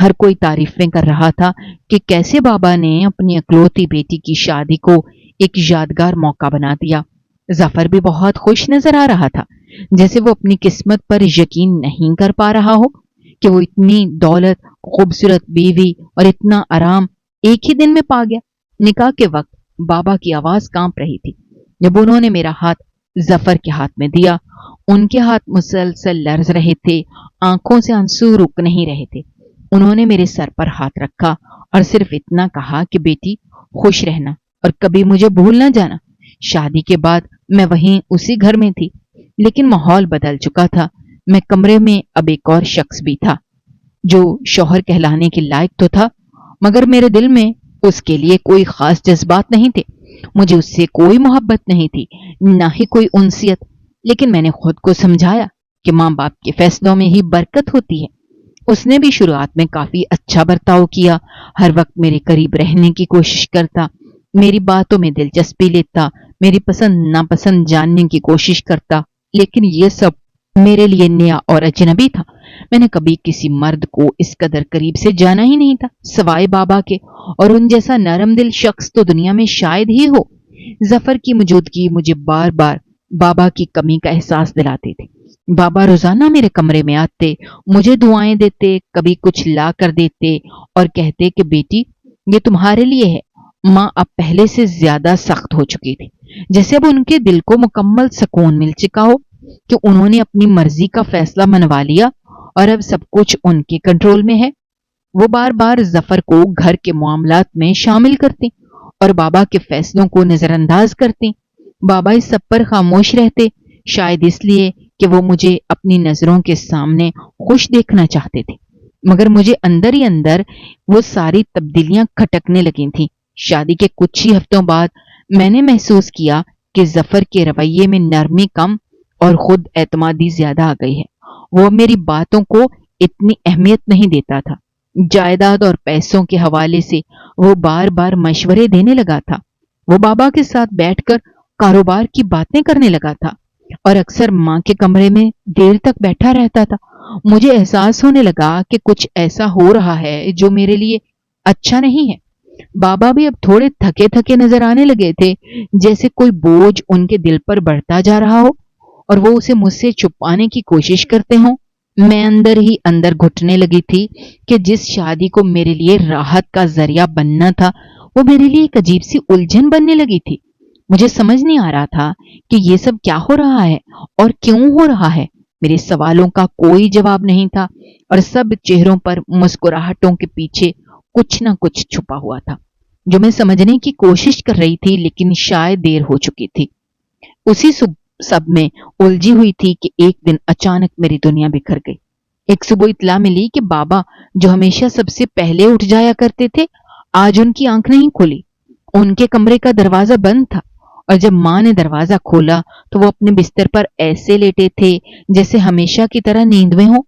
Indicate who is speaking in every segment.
Speaker 1: ہر کوئی تعریفیں کر رہا تھا کہ کیسے بابا نے اپنی اکلوتی بیٹی کی شادی کو ایک یادگار موقع بنا دیا۔ ظفر بھی بہت خوش نظر آ رہا تھا، جیسے وہ اپنی قسمت پر یقین نہیں کر پا رہا ہو کہ وہ اتنی دولت، خوبصورت بیوی اور اتنا آرام ایک ہی دن میں پا گیا۔ نکاح کے وقت بابا کی آواز کانپ رہی تھی۔ جب انہوں نے میرا ہاتھ ظفر کے ہاتھ میں دیا، ان کے ہاتھ مسلسل لرز رہے تھے، آنکھوں سے آنسو رک نہیں رہے تھے۔ انہوں نے میرے سر پر ہاتھ رکھا اور صرف اتنا کہا کہ بیٹی خوش رہنا اور کبھی مجھے بھول نہ جانا۔ شادی کے بعد میں وہیں اسی گھر میں تھی، لیکن ماحول بدل چکا تھا۔ میں کمرے میں اب ایک اور شخص بھی تھا جو شوہر کہلانے کے لائق تو تھا، مگر میرے دل میں اس کے لیے کوئی خاص جذبات نہیں تھے۔ مجھے اس سے کوئی محبت نہیں تھی، نہ ہی کوئی انسیت، لیکن میں نے خود کو سمجھایا کہ ماں باپ کے فیصلوں میں ہی برکت ہوتی ہے۔ اس نے بھی شروعات میں کافی اچھا برتاؤ کیا، ہر وقت میرے قریب رہنے کی کوشش کرتا، میری باتوں میں دلچسپی لیتا، میری پسند ناپسند جاننے کی کوشش کرتا، لیکن یہ سب میرے لیے نیا اور اجنبی تھا۔ میں نے کبھی کسی مرد کو اس قدر قریب سے جانا ہی نہیں تھا سوائے بابا کے، اور ان جیسا نرم دل شخص تو دنیا میں شاید ہی ہو۔ ظفر کی موجودگی مجھے بار بار بابا کی کمی کا احساس دلاتی تھی۔ بابا روزانہ میرے کمرے میں آتے، مجھے دعائیں دیتے، کبھی کچھ لا کر دیتے اور کہتے کہ بیٹی یہ تمہارے لیے ہے۔ ماں اب پہلے سے زیادہ سخت ہو چکی تھی، جیسے اب ان کے دل کو مکمل سکون مل چکا ہو کہ انہوں نے اپنی مرضی کا فیصلہ منوا لیا اور اب سب کچھ ان کے کنٹرول میں ہے۔ وہ بار بار ظفر کو گھر کے معاملات میں شامل کرتے اور بابا کے فیصلوں کو نظر انداز کرتے۔ بابا اس سب پر خاموش رہتے، شاید اس لیے کہ وہ مجھے اپنی نظروں کے سامنے خوش دیکھنا چاہتے تھے، مگر مجھے اندر ہی اندر وہ ساری تبدیلیاں کھٹکنے لگی تھیں۔ شادی کے کچھ ہی ہفتوں بعد میں نے محسوس کیا کہ ظفر کے رویے میں نرمی کم اور خود اعتمادی زیادہ آ گئی ہے۔ وہ میری باتوں کو اتنی اہمیت نہیں دیتا تھا۔ جائیداد اور پیسوں کے حوالے سے وہ بار بار مشورے دینے لگا تھا۔ وہ بابا کے ساتھ بیٹھ کر کاروبار کی باتیں کرنے لگا تھا اور اکثر ماں کے کمرے میں دیر تک بیٹھا رہتا تھا۔ مجھے احساس ہونے لگا کہ کچھ ایسا ہو رہا ہے جو میرے لیے اچھا نہیں ہے۔ بابا بھی اب تھوڑے تھکے تھکے نظر آنے لگے تھے، جیسے کوئی بوجھ ان کے دل پر بڑھتا جا رہا ہو اور وہ اسے مجھ سے چھپانے کی کوشش کرتے ہوں۔ میں اندر ہی اندر گھٹنے لگی تھی کہ جس شادی کو میرے لیے راحت کا ذریعہ بننا تھا، وہ میرے لیے ایک عجیب سی الجھن بننے لگی تھی۔ مجھے سمجھ نہیں آ رہا تھا کہ یہ سب کیا ہو رہا ہے اور کیوں ہو رہا ہے۔ میرے سوالوں کا کوئی جواب نہیں تھا اور سب چہروں پر مسکراہٹوں کے پیچھے کچھ نہ کچھ چھپا ہوا تھا جو میں سمجھنے کی کوشش کر رہی تھی، لیکن شاید دیر ہو چکی تھی۔ اسی سب میں الجھی ہوئی تھی کہ ایک دن اچانک میری دنیا بکھر گئی۔ ایک صبح اطلاع ملی کہ بابا جو ہمیشہ سب سے پہلے اٹھ جایا کرتے تھے، آج ان کی آنکھ نہیں کھلی۔ ان کے کمرے کا دروازہ بند تھا اور جب ماں نے دروازہ کھولا تو وہ اپنے بستر پر ایسے لیٹے تھے جیسے ہمیشہ کی طرح نیند میں ہوں،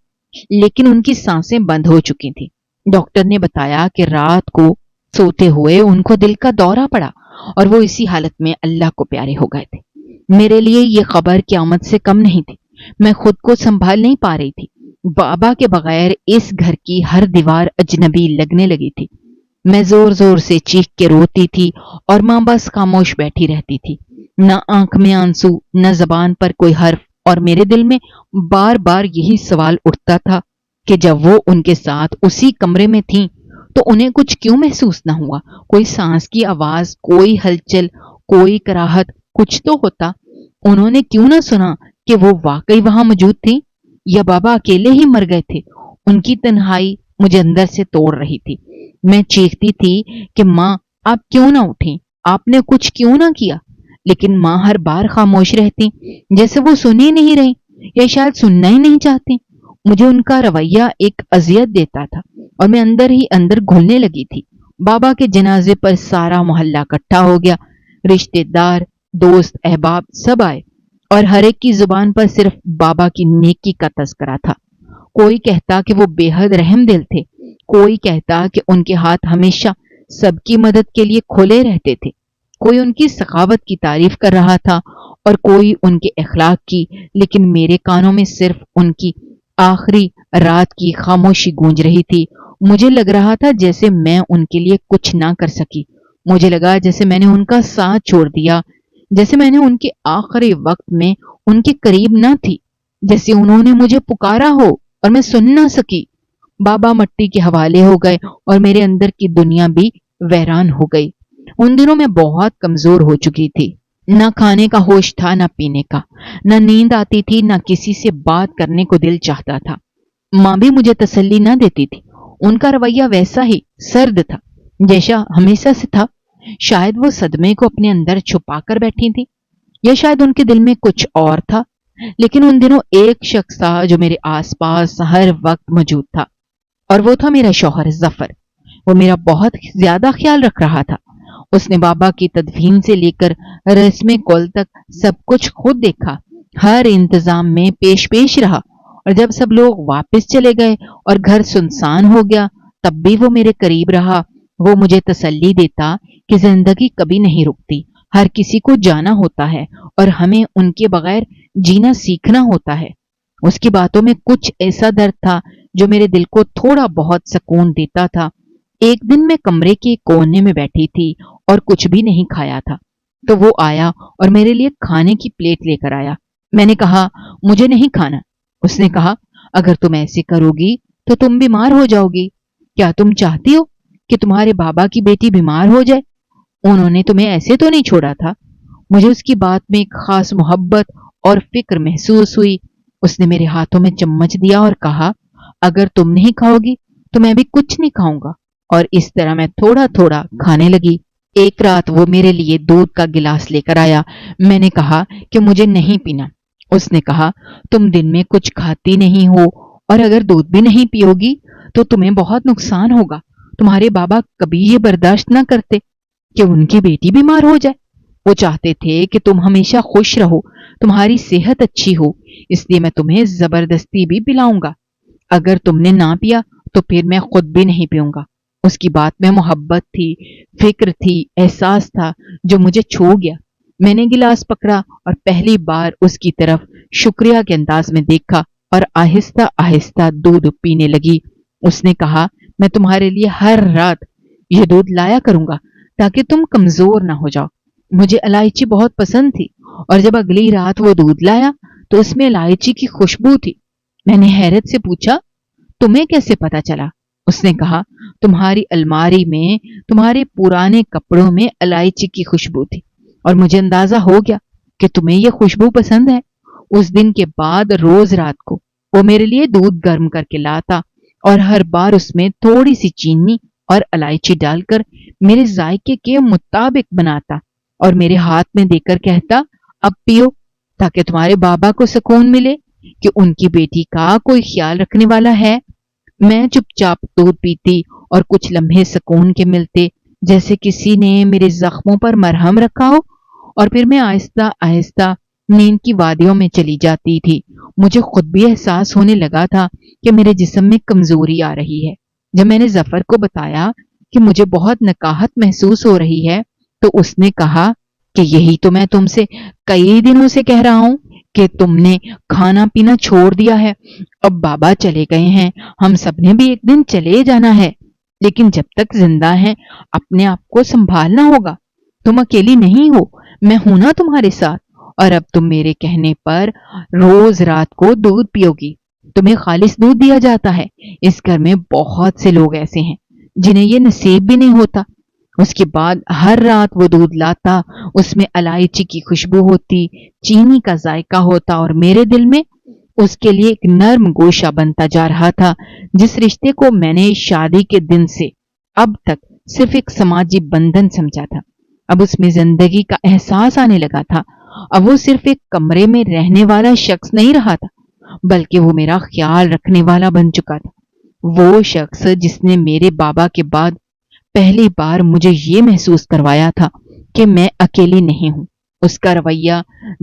Speaker 1: لیکن ان کی سانسیں بند ہو چکی تھیں۔ ڈاکٹر نے بتایا کہ رات کو سوتے ہوئے ان کو دل کا دورہ پڑا اور وہ اسی حالت میں اللہ کو پیارے ہو گئے تھے۔ میرے لیے یہ خبر قیامت سے کم نہیں تھی۔ میں خود کو سنبھال نہیں پا رہی تھی۔ بابا کے بغیر اس گھر کی ہر دیوار اجنبی لگنے لگی تھی۔ میں زور زور سے چیخ کے روتی تھی اور ماں بس خاموش بیٹھی رہتی تھی، نہ آنکھ میں آنسو، نہ زبان پر کوئی حرف، اور میرے دل میں بار بار یہی سوال اٹھتا تھا کہ جب وہ ان کے ساتھ اسی کمرے میں تھیں تو انہیں کچھ کیوں محسوس نہ ہوا؟ کوئی سانس کی آواز، کوئی ہلچل، کوئی کراہت، کچھ تو ہوتا۔ انہوں نے کیوں نہ سنا کہ وہ واقعی وہاں موجود تھیں، یا بابا اکیلے ہی مر گئے تھے؟ ان کی تنہائی مجھے اندر سے توڑ رہی تھی۔ میں چیختی تھی کہ ماں آپ کیوں نہ اٹھیں، آپ نے کچھ کیوں نہ کیا؟ لیکن ماں ہر بار خاموش رہتی، جیسے وہ سن ہی نہیں رہی یا شاید سننا ہی نہیں چاہتی۔ مجھے ان کا رویہ ایک اذیت دیتا تھا اور میں اندر ہی اندر گھلنے لگی تھی۔ بابا کے جنازے پر سارا محلہ اکٹھا ہو گیا، رشتے دار، دوست، احباب سب آئے اور ہر ایک کی زبان پر صرف بابا کی نیکی کا تذکرہ تھا۔ کوئی کہتا کہ وہ بے حد رحم دل تھے، کوئی کہتا کہ ان کے ہاتھ ہمیشہ سب کی مدد کے لیے کھلے رہتے تھے، کوئی ان کی سخاوت کی تعریف کر رہا تھا اور کوئی ان کے اخلاق کی، لیکن میرے کانوں میں صرف ان کی آخری رات کی خاموشی گونج رہی تھی۔ مجھے لگ رہا تھا جیسے میں ان کے لیے کچھ نہ کر سکی. مجھے لگا جیسے میں نے ان کا ساتھ چھوڑ دیا، جیسے میں نے ان کے آخری وقت میں ان کے قریب نہ تھی، جیسے انہوں نے مجھے پکارا ہو اور میں سن نہ سکی. بابا مٹی کے حوالے ہو گئے اور میرے اندر کی دنیا بھی ویران ہو گئی. ان دنوں میں بہت کمزور ہو چکی تھی. نہ کھانے کا ہوش تھا، نہ پینے کا، نہ نیند آتی تھی، نہ کسی سے بات کرنے کو دل چاہتا تھا. ماں بھی مجھے تسلی نہ دیتی تھی. ان کا رویہ ویسا ہی سرد تھا جیسا ہمیشہ سے تھا. شاید وہ صدمے کو اپنے اندر چھپا کر بیٹھی تھی، یا شاید ان کے دل میں کچھ اور تھا. لیکن ان دنوں ایک شخص تھا جو میرے آس پاس ہر وقت موجود تھا، اور وہ تھا میرا شوہر ظفر. وہ میرا بہت زیادہ خیال رکھ رہا تھا. اس نے بابا کی تدفین سے لے کر رسم کول تک سب کچھ خود دیکھا، ہر انتظام میں پیش پیش رہا. اور جب سب لوگ واپس چلے گئے اور گھر سنسان ہو گیا، تب بھی وہ میرے قریب رہا. وہ مجھے تسلی دیتا کہ زندگی کبھی نہیں رکتی، ہر کسی کو جانا ہوتا ہے اور ہمیں ان کے بغیر جینا سیکھنا ہوتا ہے. اس کی باتوں میں کچھ ایسا درد تھا جو میرے دل کو تھوڑا بہت سکون دیتا تھا. ایک دن میں کمرے کے کونے میں بیٹھی تھی اور کچھ بھی نہیں کھایا تھا، تو وہ آیا اور میرے لیے کھانے کی پلیٹ لے کر آیا. میں نے کہا مجھے نہیں کھانا. اس نے کہا اگر تم ایسے کرو گی تو تم بیمار ہو جاؤ گی. کیا تم چاہتی ہو کہ تمہارے بابا کی بیٹی بیمار ہو جائے؟ انہوں نے تمہیں ایسے تو نہیں چھوڑا تھا. مجھے اس کی بات میں ایک خاص محبت اور فکر محسوس ہوئی. اس نے میرے ہاتھوں میں چمچ دیا اور کہا اگر تم نہیں کھاؤ گی تو میں بھی کچھ نہیں کھاؤں گا. اور اس طرح میں تھوڑا تھوڑا کھانے لگی. ایک رات وہ میرے لیے دودھ کا گلاس لے کر آیا. میں نے کہا کہ مجھے نہیں پینا. اس نے کہا تم دن میں کچھ کھاتی نہیں ہو اور اگر دودھ بھی نہیں پیو گی تو تمہیں بہت نقصان ہوگا. تمہارے بابا کبھی یہ برداشت نہ کرتے کہ ان کی بیٹی بیمار ہو جائے. وہ چاہتے تھے کہ تم ہمیشہ خوش رہو، تمہاری صحت اچھی ہو، اس لیے میں تمہیں زبردستی بھی پلاؤں گا. اگر تم نے نہ پیا تو پھر میں خود بھی نہیں پیوں گا. اس کی بات میں محبت تھی، فکر تھی، احساس تھا جو مجھے چھو گیا. میں نے گلاس پکڑا اور پہلی بار اس کی طرف شکریہ کے انداز میں دیکھا اور آہستہ آہستہ دودھ پینے لگی. اس نے کہا میں تمہارے لیے ہر رات یہ دودھ لایا کروں گا تاکہ تم کمزور نہ ہو جاؤ. مجھے الائچی بہت پسند تھی اور جب اگلی رات وہ دودھ لایا تو اس میں الائچی کی خوشبو تھی. میں نے حیرت سے پوچھا تمہیں کیسے پتا چلا؟ اس نے کہا تمہاری الماری میں تمہارے پرانے کپڑوں میں الائچی کی خوشبو تھی اور مجھے اندازہ ہو گیا کہ تمہیں یہ خوشبو پسند ہے. اس دن کے بعد روز رات کو وہ میرے لیے دودھ گرم کر کے لاتا اور ہر بار اس میں تھوڑی سی چینی اور الائچی ڈال کر میرے ذائقے کے مطابق بناتا اور میرے ہاتھ میں دے کر کہتا اب پیو تاکہ تمہارے بابا کو سکون ملے کہ ان کی بیٹی کا کوئی خیال رکھنے والا ہے. میں چپ چاپ دودھ پیتی اور کچھ لمحے سکون کے ملتے جیسے کسی نے میرے زخموں پر مرہم رکھا ہو، اور پھر میں آہستہ آہستہ نیند کی وادیوں میں چلی جاتی تھی. مجھے خود بھی احساس ہونے لگا تھا کہ میرے جسم میں کمزوری آ رہی ہے. جب میں نے ظفر کو بتایا کہ مجھے بہت نکاہت محسوس ہو رہی ہے تو اس نے کہا کہ یہی تو میں تم سے کئی دنوں سے کہہ رہا ہوں کہ تم نے کھانا پینا چھوڑ دیا ہے. اب بابا چلے گئے ہیں، ہم سب نے بھی ایک دن چلے جانا ہے، لیکن جب تک زندہ ہیں اپنے آپ کو سنبھالنا ہوگا. تم اکیلی نہیں ہو، میں ہوں نا تمہارے ساتھ. اور اب تم میرے کہنے پر روز رات کو دودھ پیو گی. تمہیں خالص دودھ دیا جاتا ہے. اس گھر میں بہت سے لوگ ایسے ہیں جنہیں یہ نصیب بھی نہیں ہوتا. اس کے بعد ہر رات وہ دودھ لاتا، اس میں الائچی کی خوشبو ہوتی، چینی کا ذائقہ ہوتا اور میرے دل میں اس کے لیے ایک نرم گوشہ بنتا جا رہا تھا. جس رشتے کو میں نے شادی کے دن سے اب تک صرف ایک سماجی بندھن سمجھا تھا، اب اس میں زندگی کا احساس آنے لگا تھا. اب وہ صرف ایک کمرے میں رہنے والا شخص نہیں رہا تھا بلکہ وہ میرا خیال رکھنے والا بن چکا تھا. وہ شخص جس نے میرے بابا کے بعد پہلی بار مجھے یہ محسوس کروایا تھا کہ میں اکیلی نہیں ہوں. اس کا رویہ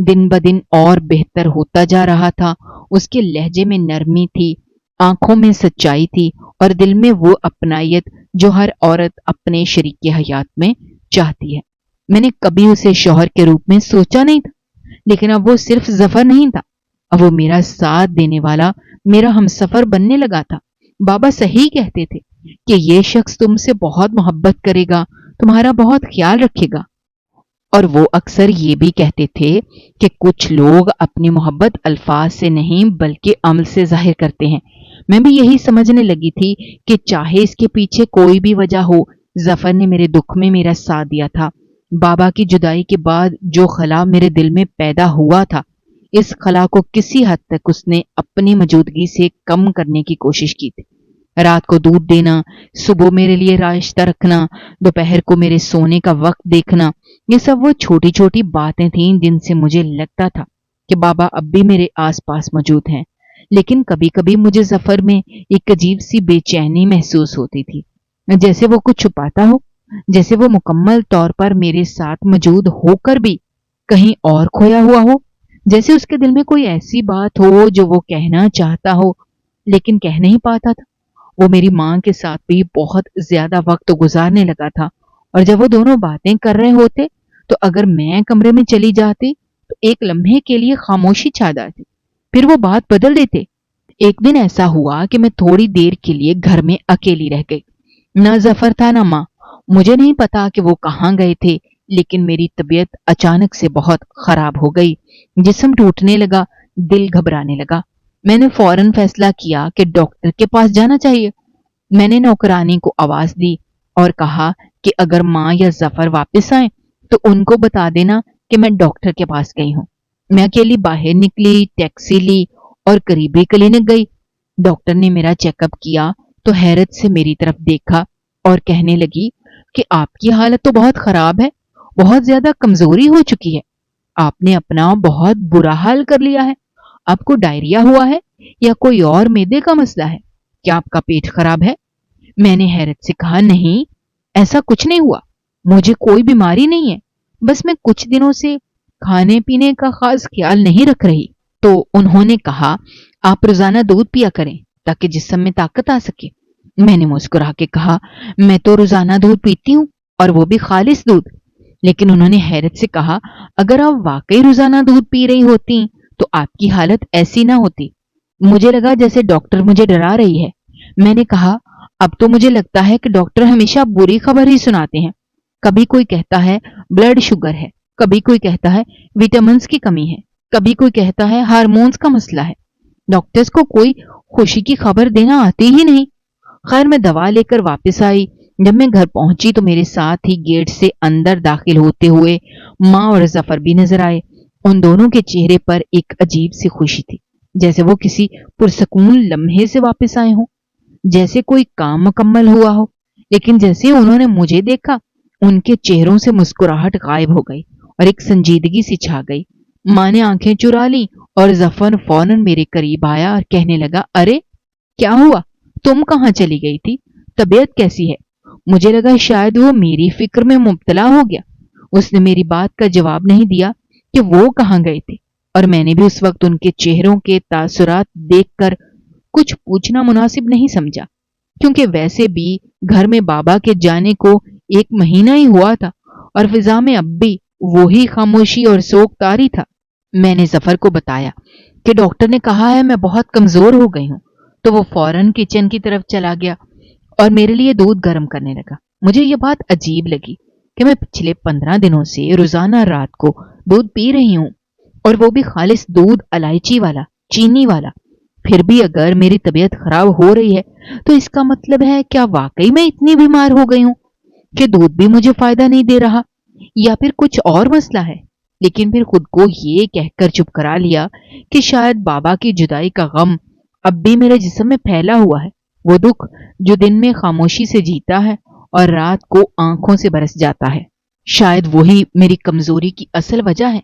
Speaker 1: دن بدن اور بہتر ہوتا جا رہا تھا. اس کے لہجے میں نرمی تھی، آنکھوں میں سچائی تھی اور دل میں وہ اپنائیت جو ہر عورت اپنے شریک حیات میں چاہتی ہے. میں نے کبھی اسے شوہر کے روپ میں سوچا نہیں تھا، لیکن اب وہ صرف ظفر نہیں تھا، اب وہ میرا ساتھ دینے والا، میرا ہمسفر بننے لگا تھا. بابا صحیح کہتے تھے کہ یہ شخص تم سے بہت محبت کرے گا، تمہارا بہت خیال رکھے گا۔ اور وہ اکثر یہ بھی کہتے تھے کہ کچھ لوگ اپنی محبت الفاظ سے نہیں بلکہ عمل سے ظاہر کرتے ہیں۔ میں بھی یہی سمجھنے لگی تھی کہ چاہے اس کے پیچھے کوئی بھی وجہ ہو، ظفر نے میرے دکھ میں میرا ساتھ دیا تھا۔ بابا کی جدائی کے بعد جو خلا میرے دل میں پیدا ہوا تھا، اس خلا کو کسی حد تک اس نے اپنی موجودگی سے کم کرنے کی کوشش کی تھی۔ رات کو دودھ دینا، صبح میرے لیے ناشتہ رکھنا، دوپہر کو میرے سونے کا وقت دیکھنا، یہ سب وہ چھوٹی چھوٹی باتیں تھیں جن سے مجھے لگتا تھا کہ بابا اب بھی میرے آس پاس موجود ہیں۔ لیکن کبھی کبھی مجھے ظفر میں ایک عجیب سی بے چینی محسوس ہوتی تھی، جیسے وہ کچھ چھپاتا ہو، جیسے وہ مکمل طور پر میرے ساتھ موجود ہو کر بھی کہیں اور کھویا ہوا ہو، جیسے اس کے دل میں کوئی ایسی بات ہو جو وہ کہنا چاہتا ہو لیکن کہہ نہیں پاتا تھا۔ وہ میری ماں کے ساتھ بھی بہت زیادہ وقت گزارنے لگا تھا، اور جب وہ دونوں باتیں کر رہے ہوتے تو اگر میں کمرے میں چلی جاتی تو ایک لمحے کے لیے خاموشی چھا جاتی، پھر وہ بات بدل دیتے۔ ایک دن ایسا ہوا کہ میں تھوڑی دیر کے لیے گھر میں اکیلی رہ گئی۔ نہ ظفر تھا نہ ماں۔ مجھے نہیں پتا کہ وہ کہاں گئے تھے، لیکن میری طبیعت اچانک سے بہت خراب ہو گئی، جسم ٹوٹنے لگا، دل گھبرانے لگا۔ میں نے فوراً فیصلہ کیا کہ ڈاکٹر کے پاس جانا چاہیے۔ میں نے نوکرانی کو آواز دی اور کہا کہ اگر ماں یا ظفر واپس آئیں تو ان کو بتا دینا کہ میں ڈاکٹر کے پاس گئی ہوں۔ میں اکیلی باہر نکلی، ٹیکسی لی اور قریبی کلینک گئی۔ ڈاکٹر نے میرا چیک اپ کیا تو حیرت سے میری طرف دیکھا اور کہنے لگی کہ آپ کی حالت تو بہت خراب ہے، بہت زیادہ کمزوری ہو چکی ہے، آپ نے اپنا بہت برا حال کر لیا ہے۔ آپ کو ڈائریا ہوا ہے یا کوئی اور معدے کا مسئلہ ہے؟ کیا آپ کا پیٹ خراب ہے؟ میں نے حیرت سے کہا نہیں، ایسا کچھ نہیں ہوا، مجھے کوئی بیماری نہیں ہے، بس میں کچھ دنوں سے کھانے پینے کا خاص خیال نہیں رکھ رہی۔ تو انہوں نے کہا آپ روزانہ دودھ پیا کریں تاکہ جسم میں طاقت آ سکے۔ میں نے مسکرا کے کہا میں تو روزانہ دودھ پیتی ہوں، اور وہ بھی خالص دودھ۔ لیکن انہوں نے حیرت سے کہا اگر آپ واقعی روزانہ دودھ پی رہی ہوتی تو آپ کی حالت ایسی نہ ہوتی۔ مجھے لگا جیسے ڈاکٹر مجھے ڈرا رہی ہے۔ میں نے کہا اب تو مجھے لگتا ہے کہ ڈاکٹر ہمیشہ بری خبر ہی سناتے ہیں۔ کبھی کوئی کہتا ہے بلڈ شوگر ہے، کبھی کوئی کہتا ہے وٹامنز کی کمی ہے، کبھی کوئی کہتا ہے ہارمونز کا مسئلہ ہے۔ ڈاکٹرز کو کوئی خوشی کی خبر دینا آتی ہی نہیں۔ خیر میں دوا لے کر واپس آئی۔ جب میں گھر پہنچی تو میرے ساتھ ہی گیٹ سے اندر داخل ہوتے ہوئے ماں اور ظفر بھی نظر آئے۔ ان دونوں کے چہرے پر ایک عجیب سی خوشی تھی، جیسے وہ کسی پرسکون لمحے سے واپس آئے ہوں، جیسے کوئی کام مکمل ہوا ہو۔ لیکن جیسے انہوں نے مجھے دیکھا، ان کے چہروں سے مسکراہٹ غائب ہو گئی اور ایک سنجیدگی سی چھا گئی۔ ماں نے آنکھیں چرا لیں اور ظفر فوراً میرے قریب آیا اور کہنے لگا ارے کیا ہوا، تم کہاں چلی گئی تھی، طبیعت کیسی ہے؟ مجھے لگا شاید وہ میری فکر میں مبتلا ہو گیا۔ اس نے میری بات کا جواب نہیں دیا کہ وہ کہاں گئے تھے، اور میں نے بھی اس وقت ان کے چہروں کے تاثرات دیکھ کر کچھ پوچھنا مناسب نہیں سمجھا، کیونکہ ویسے بھی گھر میں بابا کے جانے کو 1 مہینہ ہی ہوا تھا اور فضا میں اب بھی وہی خاموشی اور سوگ طاری تھا۔ میں نے ظفر کو بتایا کہ ڈاکٹر نے کہا ہے میں بہت کمزور ہو گئی ہوں، تو وہ فوراً کچن کی طرف چلا گیا اور میرے لیے دودھ گرم کرنے لگا۔ مجھے یہ بات عجیب لگی کہ میں پچھلے 15 دنوں سے روزانہ رات کو دودھ پی رہی ہوں، اور وہ بھی خالص دودھ الائچی والا، چینی والا۔ پھر بھی اگر میری طبیعت خراب ہو رہی ہے تو اس کا مطلب ہے کیا واقعی میں اتنی بیمار ہو گئی ہوں کہ دودھ بھی مجھے فائدہ نہیں دے رہا، یا پھر کچھ اور مسئلہ ہے؟ لیکن پھر خود کو یہ کہہ کر چپ کرا لیا کہ شاید بابا کی جدائی کا غم اب بھی میرے جسم میں پھیلا ہوا ہے، وہ دکھ جو دن میں خاموشی سے جیتا ہے اور رات کو آنکھوں سے برس جاتا ہے، شاید وہی میری کمزوری کی اصل وجہ ہے۔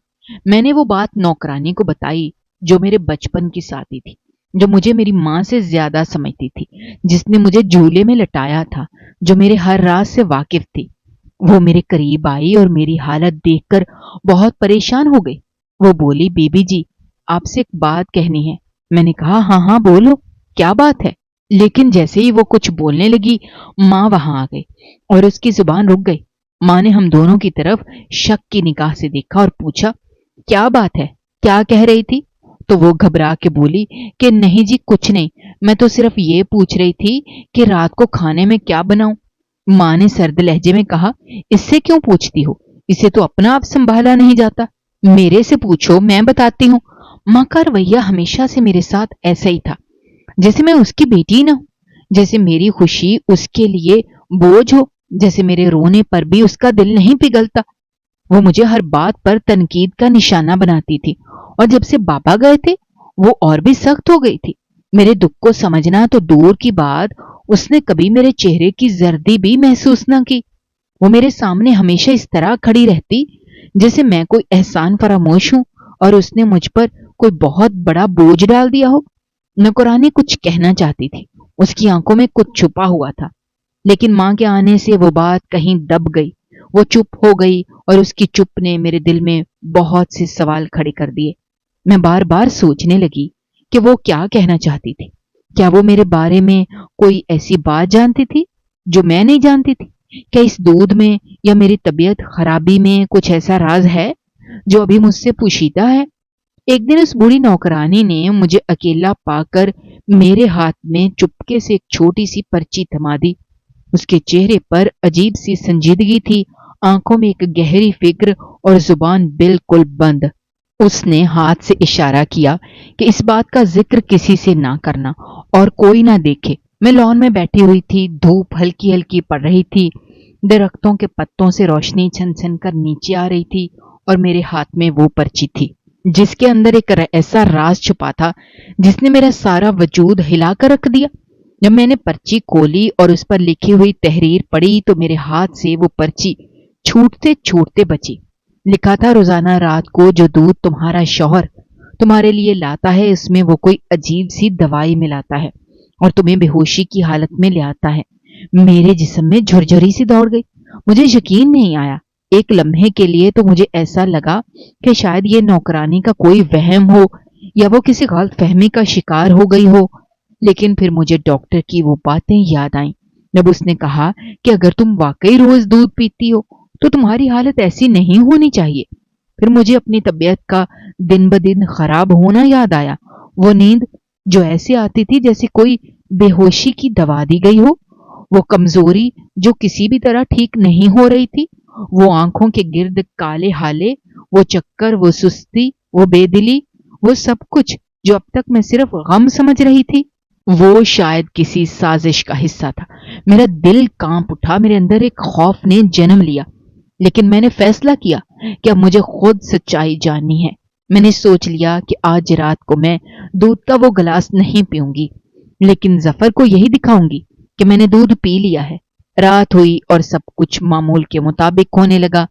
Speaker 1: میں نے وہ بات نوکرانی کو بتائی جو میرے بچپن کی ساتھی تھی، جو مجھے میری ماں سے زیادہ سمجھتی تھی، جس نے مجھے جھولے میں لٹایا تھا، جو میرے ہر راز سے واقف تھی۔ وہ میرے قریب آئی اور میری حالت دیکھ کر بہت پریشان ہو گئی۔ وہ بولی بی بی جی آپ سے ایک بات کہنی ہے۔ میں نے کہا ہاں ہاں بولو، کیا بات ہے؟ لیکن جیسے ہی وہ کچھ بولنے لگی ماں وہاں آ گئی اور اس کی زبان رک گئی۔ ماں نے ہم دونوں کی طرف شک کی نگاہ سے دیکھا اور پوچھا کیا بات ہے، کیا کہہ رہی تھی؟ تو وہ گھبرا کے بولی کہ نہیں جی کچھ نہیں، میں تو صرف یہ پوچھ رہی تھی کہ رات کو کھانے میں کیا بناؤں؟ ماں نے سرد لہجے میں کہا، اس سے کیوں پوچھتی ہو؟ اسے تو اپنا آپ سنبھالا نہیں جاتا، میرے سے پوچھو، میں بتاتی ہوں۔ ماں کا رویہ ہمیشہ سے میرے ساتھ ایسا ہی تھا، جیسے میں اس کی بیٹی نہ ہوں، جیسے میری خوشی اس کے لیے بوجھ ہو، جیسے میرے رونے پر بھی اس کا دل نہیں پگھلتا۔ وہ مجھے ہر بات پر تنقید کا نشانہ بناتی تھی، اور جب سے بابا گئے تھے وہ اور بھی سخت ہو گئی تھی۔ میرے دکھ کو سمجھنا تو دور کی بات، اس نے کبھی میرے چہرے کی زردی بھی محسوس نہ کی۔ وہ میرے سامنے ہمیشہ اس طرح کھڑی رہتی جیسے میں کوئی احسان فراموش ہوں اور اس نے مجھ پر کوئی بہت بڑا بوجھ ڈال دیا ہو۔ نوکرانی کچھ کہنا چاہتی تھی، اس کی آنکھوں میں کچھ چھپا ہوا تھا، لیکن ماں کے آنے سے وہ بات کہیں دب گئی، وہ چپ ہو گئی، اور اس کی چپ نے میرے دل میں بہت سے سوال کھڑے کر دیے۔ میں بار بار سوچنے لگی کہ وہ کیا کہنا چاہتی تھی۔ کیا وہ میرے بارے میں کوئی ایسی بات جانتی تھی جو میں نہیں جانتی تھی؟ کیا اس دودھ میں یا میری طبیعت خرابی میں کچھ ایسا راز ہے جو ابھی مجھ سے پوشیدہ ہے؟ ایک دن اس بوڑھی نوکرانی نے مجھے اکیلا پا کر میرے ہاتھ میں چپکے سے ایک چھوٹی سی پرچی تھما دی۔ اس کے چہرے پر عجیب سی سنجیدگی تھی، آنکھوں میں ایک گہری فکر اور زبان بالکل بند۔ اس نے ہاتھ سے اشارہ کیا کہ اس بات کا ذکر کسی سے نہ کرنا اور کوئی نہ دیکھے۔ میں لان میں بیٹھی ہوئی تھی، دھوپ ہلکی ہلکی پڑ رہی تھی، درختوں کے پتوں سے روشنی چھن چھن کر نیچے آ رہی تھی، اور میرے ہاتھ میں وہ پرچی تھی جس کے اندر ایک ایسا راز چھپا تھا جس نے میرا سارا وجود ہلا کر رکھ دیا۔ جب میں نے پرچی کھولی اور اس پر لکھی ہوئی تحریر پڑھی تو میرے ہاتھ سے وہ پرچی چھوٹتے چھوٹتے بچی۔ لکھا تھا، روزانہ رات کو جو دودھ تمہارا شوہر تمہارے لیے لاتا ہے اس میں وہ کوئی عجیب سی دوائی ملاتا ہے اور تمہیں بے ہوشی کی حالت میں لے آتا ہے۔ میرے جسم میں جھرجھری سی دوڑ گئی، مجھے یقین نہیں آیا۔ ایک لمحے کے لیے تو مجھے ایسا لگا کہ شاید یہ نوکرانی کا کوئی وہم ہو یا وہ کسی غلط فہمی کا شکار ہو گئی ہو، لیکن پھر مجھے ڈاکٹر کی وہ باتیں یاد آئیں جب اس نے کہا کہ اگر تم واقعی روز دودھ پیتی ہو تو تمہاری حالت ایسی نہیں ہونی چاہیے۔ پھر مجھے اپنی طبیعت کا دن بدن خراب ہونا یاد آیا، وہ نیند جو ایسے آتی تھی جیسے کوئی بے ہوشی کی دوا دی گئی ہو، وہ کمزوری جو کسی بھی طرح ٹھیک نہیں ہو رہی تھی، وہ آنکھوں کے گرد کالے ہالے، وہ چکر، وہ سستی، وہ بے دلی، وہ سب کچھ جو اب تک میں صرف غم سمجھ رہی تھی، وہ شاید کسی سازش کا حصہ تھا۔ میرا دل کانپ اٹھا، میرے اندر ایک خوف نے جنم لیا، لیکن میں نے فیصلہ کیا کہ اب مجھے خود سچائی جاننی ہے۔ میں نے سوچ لیا کہ آج رات کو میں دودھ کا وہ گلاس نہیں پیوں گی، لیکن ظفر کو یہی دکھاؤں گی کہ میں نے دودھ پی لیا ہے۔ رات ہوئی اور سب کچھ معمول کے مطابق ہونے لگا۔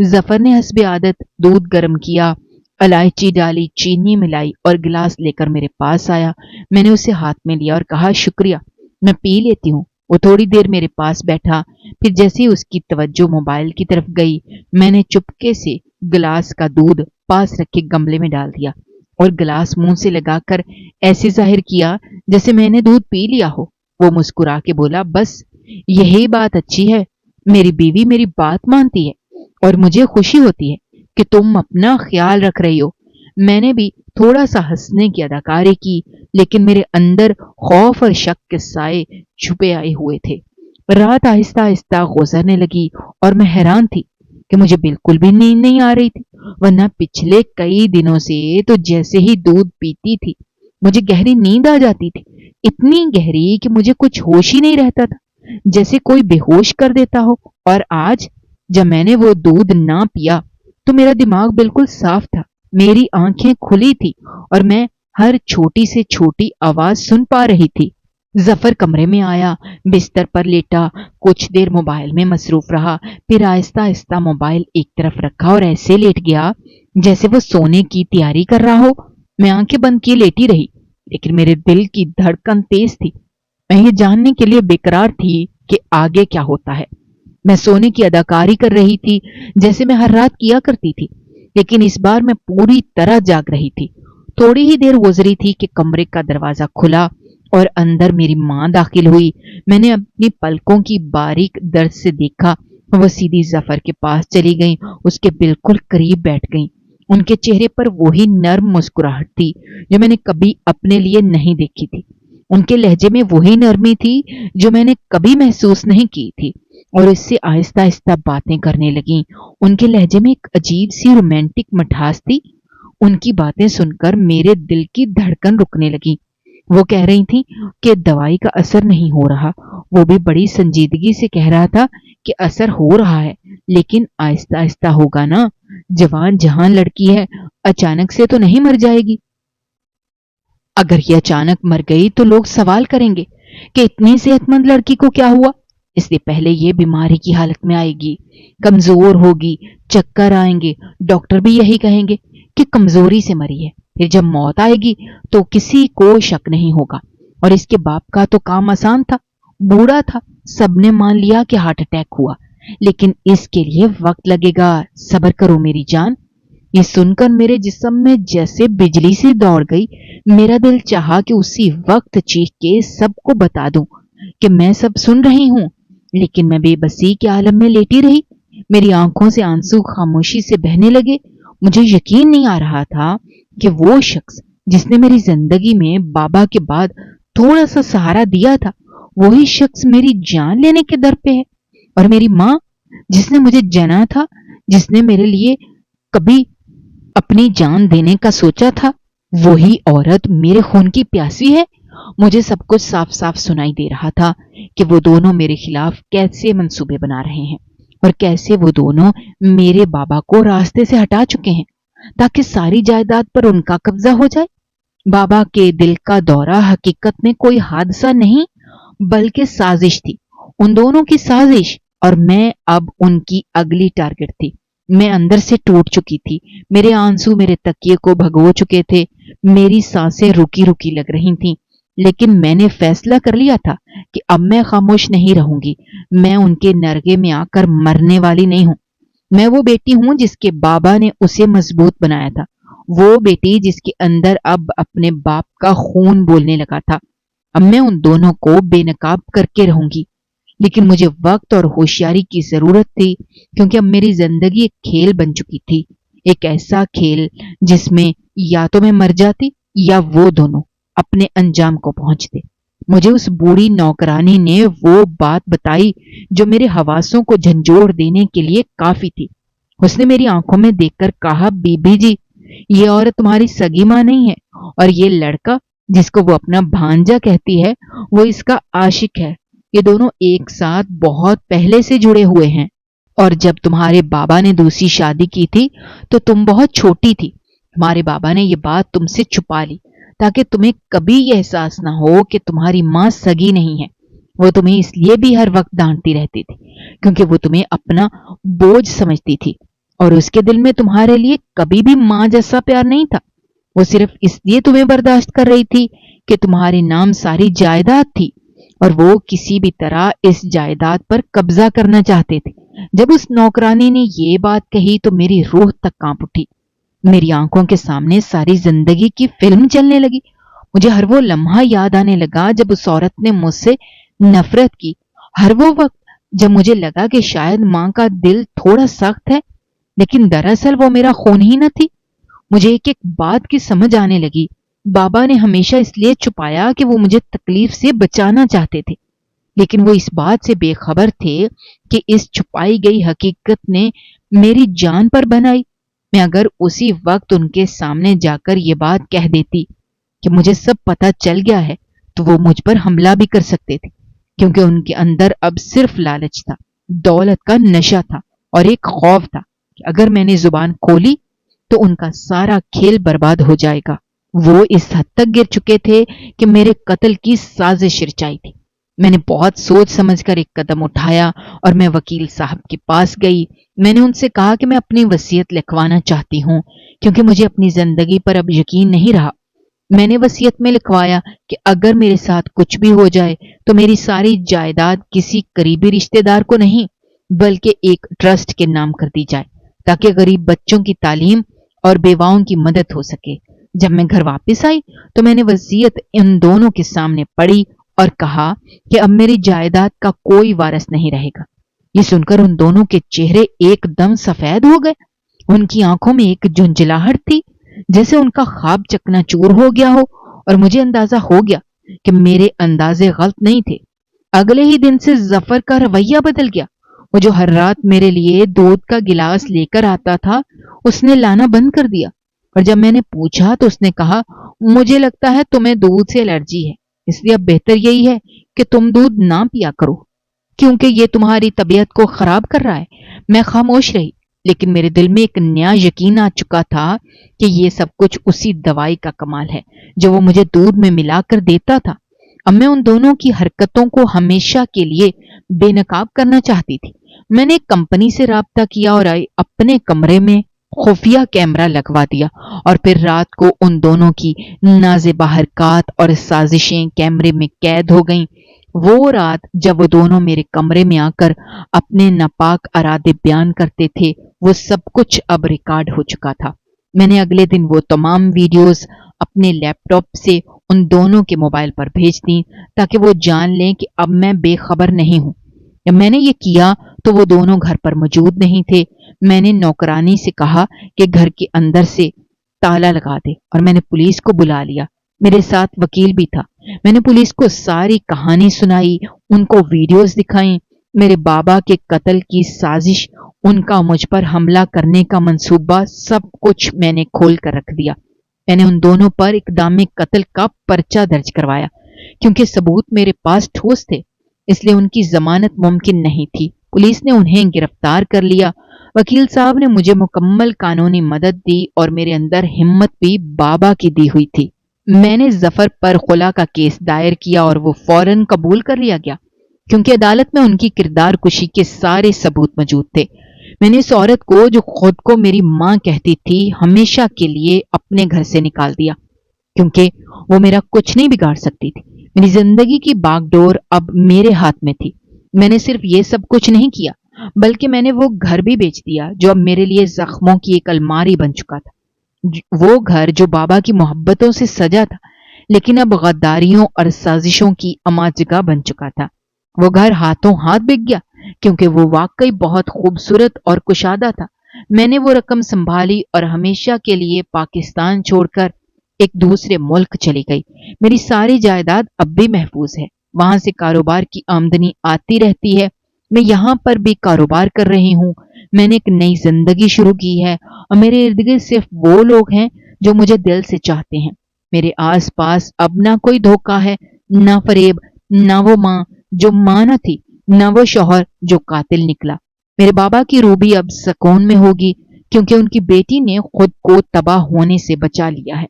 Speaker 1: ظفر نے حسب عادت دودھ گرم کیا، الائچی ڈالی، چینی ملائی اور گلاس لے کر میرے پاس آیا۔ میں نے اسے ہاتھ میں لیا اور کہا، شکریہ، میں پی لیتی ہوں۔ وہ تھوڑی دیر میرے پاس بیٹھا، پھر جیسے ہی اس کی توجہ موبائل کی طرف گئی، میں نے چپکے سے گلاس کا دودھ پاس رکھے گملے میں ڈال دیا اور گلاس منہ سے لگا کر ایسے ظاہر کیا جیسے میں نے دودھ پی لیا ہو۔ وہ مسکرا کے بولا، بس یہی بات اچھی ہے، میری بیوی میری بات مانتی ہے اور مجھے خوشی ہوتی ہے کہ تم اپنا خیال رکھ رہی ہو۔ میں نے بھی تھوڑا سا ہنسنے کی اداکاری کی، لیکن میرے اندر خوف اور شک کے سائے چھپے آئے ہوئے تھے۔ رات آہستہ آہستہ گزرنے لگی اور میں حیران تھی کہ مجھے بالکل بھی نیند نہیں آ رہی تھی، ورنہ پچھلے کئی دنوں سے تو جیسے ہی دودھ پیتی تھی مجھے گہری نیند آ جاتی تھی، اتنی گہری کہ مجھے کچھ ہوش ہی نہیں رہتا تھا، جیسے کوئی بے ہوش کر دیتا ہو۔ اور آج جب میں نے وہ دودھ نہ پیا تو میرا دماغ بالکل صاف تھا، میری آنکھیں کھلی تھی اور میں ہر چھوٹی سے چھوٹی آواز سن پا رہی تھی۔ ظفر کمرے میں آیا، بستر پر لیٹا، کچھ دیر موبائل میں مصروف رہا، پھر آہستہ آہستہ موبائل ایک طرف رکھا اور ایسے لیٹ گیا جیسے وہ سونے کی تیاری کر رہا ہو۔ میں آنکھیں بند کیے لیٹی رہی، لیکن میرے دل کی دھڑکن تیز تھی۔ میں یہ جاننے کے لیے بےقرار تھی کہ آگے کیا ہوتا ہے۔ میں سونے کی اداکاری کر رہی تھی جیسے میں ہر رات کیا کرتی تھی، لیکن اس بار میں پوری طرح جاگ رہی تھی۔ تھوڑی ہی دیر گزری تھی کہ کمرے کا دروازہ کھلا اور اندر میری ماں داخل ہوئی۔ میں نے اپنی پلکوں کی باریک درد سے دیکھا، وہ سیدھی ظفر کے پاس چلی گئیں، اس کے بالکل قریب بیٹھ گئیں۔ ان کے چہرے پر وہی نرم مسکراہٹ تھی جو میں نے کبھی اپنے لیے نہیں دیکھی تھی۔ ان کے لہجے میں وہی نرمی تھی جو میں نے کبھی محسوس نہیں کی تھی، اور اس سے آہستہ آہستہ باتیں کرنے لگیں۔ ان کے لہجے میں ایک عجیب سی رومانٹک مٹھاس تھی۔ ان کی باتیں سن کر میرے دل کی دھڑکن رکنے لگی۔ وہ کہہ رہی تھیں کہ دوائی کا اثر نہیں ہو رہا۔ وہ بھی بڑی سنجیدگی سے کہہ رہا تھا کہ اثر ہو رہا ہے، لیکن آہستہ آہستہ ہوگا نا۔ جوان جہاں لڑکی ہے، اچانک سے تو نہیں مر جائے گی۔ اگر یہ اچانک مر گئی تو لوگ سوال کریں گے کہ اتنی صحت مند لڑکی کو کیا ہوا؟ اس لیے پہلے یہ بیماری کی حالت میں آئے گی، کمزور ہوگی، چکر آئیں گے، ڈاکٹر بھی یہی کہیں گے کہ کمزوری سے مری ہے۔ پھر جب موت آئے گی تو کسی کو شک نہیں ہوگا۔ اور اس کے باپ کا تو کام آسان تھا، بوڑھا تھا، سب نے مان لیا کہ ہارٹ اٹیک ہوا، لیکن اس کے لیے وقت لگے گا۔ صبر کرو میری جان۔ یہ سن کر میرے جسم میں جیسے بجلی سی دوڑ گئی۔ میرا دل چاہا کہ اسی وقت چیخ کے سب کو بتا دوں کہ میں سب سن رہی ہوں، لیکن میں بے بسی کے عالم میں لیٹی رہی۔ میری آنکھوں سے آنسو خاموشی سے بہنے لگے۔ مجھے یقین نہیں آ رہا تھا کہ وہ شخص جس نے میری زندگی میں بابا کے بعد تھوڑا سا سہارا دیا تھا، وہی شخص میری جان لینے کے در پہ ہے۔ اور میری ماں جس نے مجھے جنا تھا، جس نے میرے لیے کبھی اپنی جان دینے کا سوچا تھا، وہی عورت میرے خون کی پیاسی ہے۔ مجھے سب کچھ صاف صاف سنائی دے رہا تھا کہ وہ دونوں میرے خلاف کیسے منصوبے بنا رہے ہیں، اور کیسے وہ دونوں میرے بابا کو راستے سے ہٹا چکے ہیں تاکہ ساری جائیداد پر ان کا قبضہ ہو جائے۔ بابا کے دل کا دورہ حقیقت میں کوئی حادثہ نہیں بلکہ سازش تھی، ان دونوں کی سازش، اور میں اب ان کی اگلی ٹارگٹ تھی۔ میں اندر سے ٹوٹ چکی تھی، میرے آنسو میرے تکیے کو بھگو چکے تھے، میری سانسیں رکی رکی لگ رہی تھیں، لیکن میں نے فیصلہ کر لیا تھا کہ اب میں خاموش نہیں رہوں گی۔ میں ان کے نرگے میں آ کر مرنے والی نہیں ہوں۔ میں وہ بیٹی ہوں جس کے بابا نے اسے مضبوط بنایا تھا، وہ بیٹی جس کے اندر اب اپنے باپ کا خون بولنے لگا تھا۔ اب میں ان دونوں کو بے نقاب کر کے رہوں گی، لیکن مجھے وقت اور ہوشیاری کی ضرورت تھی، کیونکہ اب میری زندگی ایک کھیل بن چکی تھی، ایک ایسا کھیل جس میں یا تو میں مر جاتی یا وہ دونوں اپنے انجام کو پہنچتے۔ مجھے اس بوڑھی نوکرانی نے وہ بات بتائی جو میرے حواسوں کو جھنجھوڑ دینے کے لیے کافی تھی۔ اس نے میری آنکھوں میں دیکھ کر کہا، بی بی جی، یہ عورت تمہاری سگی ماں نہیں ہے، اور یہ لڑکا جس کو وہ اپنا بھانجا کہتی ہے، وہ اس کا عاشق ہے۔ یہ دونوں ایک ساتھ بہت پہلے سے جڑے ہوئے ہیں، اور جب تمہارے بابا نے دوسری شادی کی تھی تو تم بہت چھوٹی تھی۔ تمہارے بابا نے یہ بات تم سے چھپا لی تاکہ تمہیں کبھی یہ احساس نہ ہو کہ تمہاری ماں سگی نہیں ہے۔ وہ تمہیں اس لیے بھی ہر وقت ڈانٹتی رہتی تھی کیونکہ وہ تمہیں اپنا بوجھ سمجھتی تھی، اور اس کے دل میں تمہارے لیے کبھی بھی ماں جیسا پیار نہیں تھا۔ وہ صرف اس لیے تمہیں برداشت کر رہی تھی کہ تمہارے نام ساری جائیداد تھی، اور وہ کسی بھی طرح اس جائیداد پر قبضہ کرنا چاہتے تھے۔ جب اس نوکرانی نے یہ بات کہی تو میری روح تک کانپ اٹھی۔ میری آنکھوں کے سامنے ساری زندگی کی فلم چلنے لگی۔ مجھے ہر وہ لمحہ یاد آنے لگا جب اس عورت نے مجھ سے نفرت کی، ہر وہ وقت جب مجھے لگا کہ شاید ماں کا دل تھوڑا سخت ہے، لیکن دراصل وہ میرا خون ہی نہ تھی۔ مجھے ایک ایک بات کی سمجھ آنے لگی۔ بابا نے ہمیشہ اس لیے چھپایا کہ وہ مجھے تکلیف سے بچانا چاہتے تھے، لیکن وہ اس بات سے بے خبر تھے کہ اس چھپائی گئی حقیقت نے میری جان پر بنائی۔ میں اگر اسی وقت ان کے سامنے جا کر یہ بات کہہ دیتی کہ مجھے سب پتہ چل گیا ہے تو وہ مجھ پر حملہ بھی کر سکتے تھے، کیونکہ ان کے اندر اب صرف لالچ تھا، دولت کا نشہ تھا، اور ایک خوف تھا کہ اگر میں نے زبان کھولی تو ان کا سارا کھیل برباد ہو جائے گا۔ وہ اس حد تک گر چکے تھے کہ میرے قتل کی سازش رچائی تھی۔ میں نے بہت سوچ سمجھ کر ایک قدم اٹھایا اور میں وکیل صاحب کے پاس گئی۔ میں نے ان سے کہا کہ میں اپنی وصیت لکھوانا چاہتی ہوں کیونکہ مجھے اپنی زندگی پر اب یقین نہیں رہا۔ میں نے وصیت میں لکھوایا کہ اگر میرے ساتھ کچھ بھی ہو جائے تو میری ساری جائیداد کسی قریبی رشتہ دار کو نہیں بلکہ ایک ٹرسٹ کے نام کر دی جائے تاکہ غریب بچوں کی تعلیم اور بیواؤں کی مدد ہو سکے۔ جب میں گھر واپس آئی تو میں نے وصیت ان دونوں کے سامنے پڑھی اور کہا کہ اب میری جائیداد کا کوئی وارث نہیں رہے گا۔ یہ سن کر ان دونوں کے چہرے ایک دم سفید ہو گئے۔ ان کی آنکھوں میں ایک جھنجھلاہٹ تھی جیسے ان کا خواب چکنا چور ہو گیا ہو، اور مجھے اندازہ ہو گیا کہ میرے اندازے غلط نہیں تھے۔ اگلے ہی دن سے ظفر کا رویہ بدل گیا۔ وہ جو ہر رات میرے لیے دودھ کا گلاس لے کر آتا تھا، اس نے لانا بند کر دیا، اور جب میں نے پوچھا تو اس نے کہا، مجھے لگتا ہے تمہیں دودھ سے الرجی ہے، اس لیے اب بہتر یہی ہے کہ تم دودھ نہ پیا کرو کیونکہ یہ تمہاری طبیعت کو خراب کر رہا ہے۔ میں خاموش رہی، لیکن میرے دل میں ایک نیا یقین آ چکا تھا کہ یہ سب کچھ اسی دوائی کا کمال ہے جو وہ مجھے دودھ میں ملا کر دیتا تھا۔ اب میں ان دونوں کی حرکتوں کو ہمیشہ کے لیے بے نقاب کرنا چاہتی تھی۔ میں نے ایک کمپنی سے رابطہ کیا اور اپنے کمرے میں خفیہ کیمرہ لگوا دیا، اور پھر رات کو ان دونوں کی نازیبا حرکات اور سازشیں کیمرے میں قید ہو گئیں۔ وہ رات جب وہ دونوں میرے کمرے میں آ کر اپنے ناپاک ارادے بیان کرتے تھے، وہ سب کچھ اب ریکارڈ ہو چکا تھا۔ میں نے اگلے دن وہ تمام ویڈیوز اپنے لیپ ٹاپ سے ان دونوں کے موبائل پر بھیج دیں تاکہ وہ جان لیں کہ اب میں بے خبر نہیں ہوں۔ جب میں نے یہ کیا تو وہ دونوں گھر پر موجود نہیں تھے۔ میں نے نوکرانی سے کہا کہ گھر کے اندر سے تالا لگا دے، اور میں نے پولیس کو بلا لیا۔ میرے ساتھ وکیل بھی تھا۔ میں نے پولیس کو ساری کہانی سنائی، ان کو ویڈیوز دکھائیں، میرے بابا کے قتل کی سازش، ان کا مجھ پر حملہ کرنے کا منصوبہ، سب کچھ میں نے کھول کر رکھ دیا۔ میں نے ان دونوں پر اقدام قتل کا پرچہ درج کروایا کیونکہ ثبوت میرے پاس ٹھوس تھے، اس لیے ان کی ضمانت ممکن نہیں تھی۔ پولیس نے انہیں گرفتار کر لیا۔ وکیل صاحب نے مجھے مکمل قانونی مدد دی اور میرے اندر ہمت بھی بابا کی دی ہوئی تھی۔ میں نے ظفر پر خلا کا کیس دائر کیا اور وہ فوراً قبول کر لیا گیا کیونکہ عدالت میں ان کی کردار کشی کے سارے ثبوت موجود تھے۔ میں نے اس عورت کو جو خود کو میری ماں کہتی تھی ہمیشہ کے لیے اپنے گھر سے نکال دیا کیونکہ وہ میرا کچھ نہیں بگاڑ سکتی تھی۔ میری زندگی کی باغ ڈور اب میرے ہاتھ میں تھی۔ میں نے صرف یہ سب کچھ نہیں کیا بلکہ میں نے وہ گھر بھی بیچ دیا جو اب میرے لیے زخموں کی ایک الماری بن چکا تھا۔ وہ گھر جو بابا کی محبتوں سے سجا تھا لیکن اب غداریوں اور سازشوں کی اما جگہ بن چکا تھا۔ وہ گھر ہاتھوں ہاتھ بک گیا کیونکہ وہ واقعی بہت خوبصورت اور کشادہ تھا۔ میں نے وہ رقم سنبھالی اور ہمیشہ کے لیے پاکستان چھوڑ کر ایک دوسرے ملک چلی گئی۔ میری ساری جائیداد اب بھی محفوظ ہے، وہاں سے کاروبار کی آمدنی آتی رہتی ہے۔ میں یہاں پر بھی کاروبار کر رہی ہوں۔ میں نے ایک نئی زندگی شروع کی ہے اور میرے ارد گرد صرف وہ لوگ ہیں جو مجھے دل سے چاہتے ہیں۔ میرے آس پاس اب نہ کوئی دھوکہ ہے، نہ فریب، نہ وہ ماں جو ماں نہ تھی، نہ وہ شوہر جو قاتل نکلا۔ میرے بابا کی روح بھی اب سکون میں ہوگی کیونکہ ان کی بیٹی نے خود کو تباہ ہونے سے بچا لیا ہے۔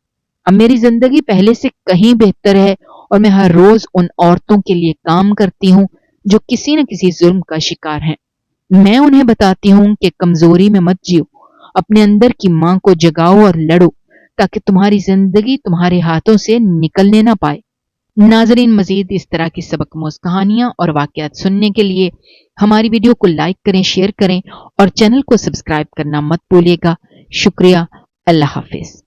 Speaker 1: اب میری زندگی پہلے سے کہیں بہتر ہے اور میں ہر روز ان عورتوں کے لیے کام کرتی ہوں جو کسی نہ کسی ظلم کا شکار ہیں۔ میں انہیں بتاتی ہوں کہ کمزوری میں مت جیو، اپنے اندر کی ماں کو جگاؤ اور لڑو تاکہ تمہاری زندگی تمہارے ہاتھوں سے نکلنے نہ پائے۔ ناظرین، مزید اس طرح کی سبق آموز کہانیاں اور واقعات سننے کے لیے ہماری ویڈیو کو لائک کریں، شیئر کریں اور چینل کو سبسکرائب کرنا مت بھولیے گا۔ شکریہ۔ اللہ حافظ۔